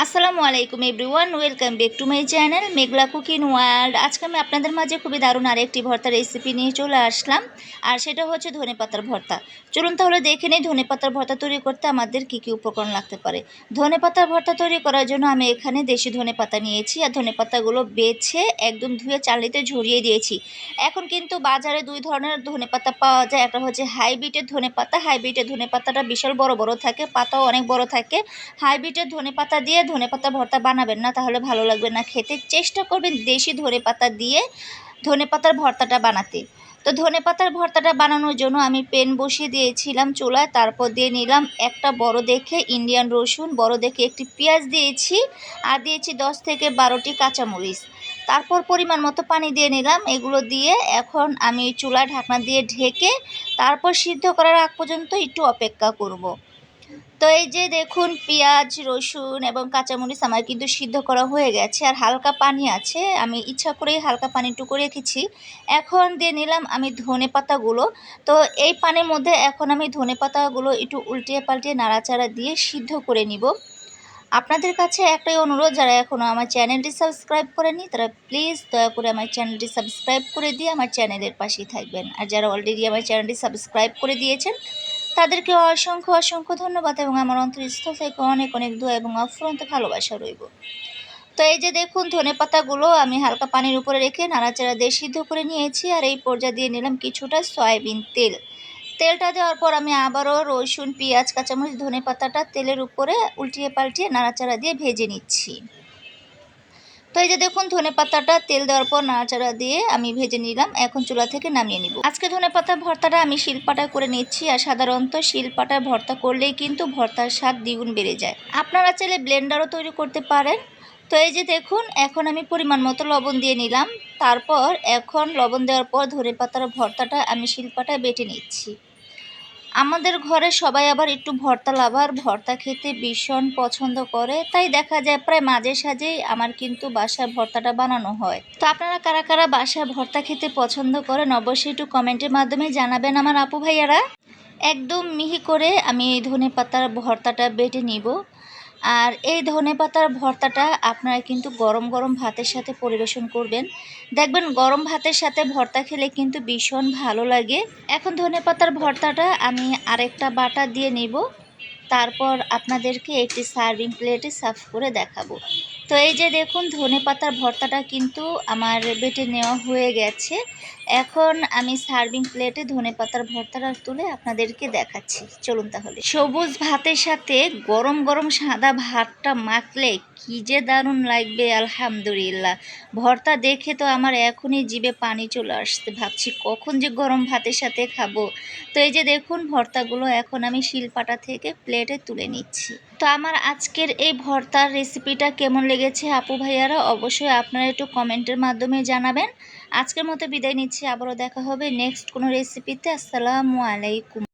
আসসালামু আলাইকুম everyone, welcome back to my channel Meghla cooking world. আজকে আমি আপনাদের মাঝে খুবই দারুণ আরেকটি ভর্তা রেসিপি নিয়ে চলে আসলাম, আর সেটা হচ্ছে ধনেপাতার ভর্তা। চলুন তাহলে দেখে নিই ধনেপাতার ভর্তা তৈরি করতে আমাদের কী কী উপকরণ লাগতে পারে। ধনেপাতার ভর্তা তৈরি করার জন্য আমি এখানে দেশি ধনেপাতা নিয়েছি, আর ধনেপাতাগুলো বেছে একদম ধুয়ে চালনিতে ঝরিয়ে দিয়েছি। এখন কিন্তু বাজারে দুই ধরনের ধনেপাতা পাওয়া যায়, একটা হচ্ছে হাইব্রিডের ধনেপাতা। হাইব্রিডের ধনেপাতাটা বিশাল বড় বড় থাকে, পাতাও অনেক বড় থাকে। হাইব্রিডের ধনেপাতা দিয়ে ধনেপাতা ভর্তা বানাবেন না, তাহলে ভালো লাগবে না খেতে। চেষ্টা করবেন দেশি ধনেপাতা দিয়ে ধনেপাতার ভর্তাটা বানাতে। তো ধনেপাতার ভর্তাটা বানানোর জন্য আমি প্যান বসিয়ে দিয়েছিলাম চুলায়, তারপর দিয়ে নিলাম একটা বড় দেখে ইন্ডিয়ান রসুন, বড় দেখে একটি পেঁয়াজ দিয়েছি, আর দিয়েছি 10 থেকে 12টি কাঁচামরিচ। তারপর পরিমাণ মতো পানি দিয়ে নিলাম। এগুলো দিয়ে এখন আমি চুলায় ঢাকনা দিয়ে ঢেকে তারপর সিদ্ধ করার আগ পর্যন্ত একটু অপেক্ষা করব। তো এই যে দেখুন, পেঁয়াজ, রসুন এবং কাঁচামরিচ আমার কিন্তু সিদ্ধ করা হয়ে গেছে, আর হালকা পানি আছে, আমি ইচ্ছা করেই হালকা পানিটুকু রেখেছি। এখন দিয়ে নিলাম আমি ধনে পাতাগুলো। তো এই পানির মধ্যে এখন আমি ধনে পাতাগুলো একটু উল্টিয়ে পাল্টিয়ে নাড়াচাড়া দিয়ে সিদ্ধ করে নিব। আপনাদের কাছে একটাই অনুরোধ, যারা এখনও আমার চ্যানেলটি সাবস্ক্রাইব করেনি তারা প্লিজ দয়া করে আমার চ্যানেলটি সাবস্ক্রাইব করে দিয়ে আমার চ্যানেলের পাশেই থাকবেন। আর যারা অলরেডি আমার চ্যানেলটি সাবস্ক্রাইব করে দিয়েছেন তাদেরকে অসংখ্য অসংখ্য ধন্যবাদ, এবং আমার অন্তরস্থল থেকে অনেক অনেক দোয়া এবং অফুরন্ত ভালোবাসা রইব। তো এই যে দেখুন, ধনে পাতাগুলো আমি হালকা পানির উপরে রেখে নাড়াচাড়া দিয়ে সিদ্ধ করে নিয়েছি, আর এই পর্যায়ে দিয়ে নিলাম কিছুটা সয়াবিন তেল। তেলটা দেওয়ার পর আমি আবারও রসুন, পেঁয়াজ, কাঁচামরিচ, ধনে পাতাটা তেলের উপরে উল্টিয়ে পাল্টিয়ে নাড়াচাড়া দিয়ে ভেজে নিচ্ছি। তো এই যে দেখুন, ধনে পাতাটা তেল দেওয়ার পর নাড়াচাড়া দিয়ে আমি ভেজে নিলাম। এখন চুলা থেকে নামিয়ে নিব। আজকে ধনে পাতা ভর্তাটা আমি শিলপাটায় করে নিচ্ছি, আর সাধারণত শিলপাটায় ভর্তা করলেই কিন্তু ভর্তার স্বাদ দ্বিগুণ বেড়ে যায়। আপনারা চাইলে ব্লেন্ডারও তৈরি করতে পারেন। তো এই যে দেখুন, এখন আমি পরিমাণ মতো লবণ দিয়ে নিলাম। তারপর এখন লবণ দেওয়ার পর ধনে পাতার ভর্তাটা আমি শিলপাটায় বেটে নিচ্ছি। আমাদের ঘরে সবাই আবার একটু ভর্তা লাভার, ভর্তা খেতে ভীষণ পছন্দ করে, তাই দেখা যায় প্রায় মাঝে সাঝেই আমার কিন্তু বাসায় ভর্তাটা বানানো হয়। তো আপনারা কারা কারা বাসায় ভর্তা খেতে পছন্দ করেন অবশ্যই একটু কমেন্টের মাধ্যমে জানাবেন আমার আপু ভাইয়ারা। একদম মিহি করে আমি ধনে পাতার ভর্তাটা বেটে নিব। আর এই ধনেপাতার ভর্তাটা আপনারা কিন্তু গরম গরম ভাতের সাথে পরিবেশন করবেন। দেখবেন গরম ভাতের সাথে ভর্তা খেলে কিন্তু ভীষণ ভালো লাগে। এখন ধনেপাতার ভর্তাটা আমি আরেকটা বাটা দিয়ে নিব, তারপর আপনাদেরকে একটি সার্ভিং প্লেটে সার্ভ করে দেখাবো। তো এই যে দেখুন, ধনেপাতার ভর্তাটা কিন্তু আমার বেটে নেওয়া হয়ে গেছে। এখন আমি সার্ভিং প্লেটে ধনেপাতার ভর্তাটা তুলে আপনাদেরকে দেখাচ্ছি। চলুন তাহলে। সবুজ ভাতের সাথে গরম গরম সাদা ভাতটা মাখলে কি যে দারুণ লাগবে, আলহামদুলিল্লাহ। ভর্তা দেখে তো আমার এখনই জিভে পানি চলে আসছে, ভাবছি কখন যে গরম ভাতের সাথে খাবো। তো এই যে দেখুন, ভর্তাগুলো এখন আমি শিলপাটা থেকে প্লেটে তুলে নিচ্ছি। তো আমার আজকের এই ভর্তার রেসিপিটা কেমন লেগেছে আপু ভাইয়ারা অবশ্যই আপনারা একটু কমেন্টের মাধ্যমে জানাবেন। আজকের মতো বিদায় নিচ্ছি, আবারও দেখা হবে নেক্সট কোনো রেসিপিতে। আসসালামু আলাইকুম।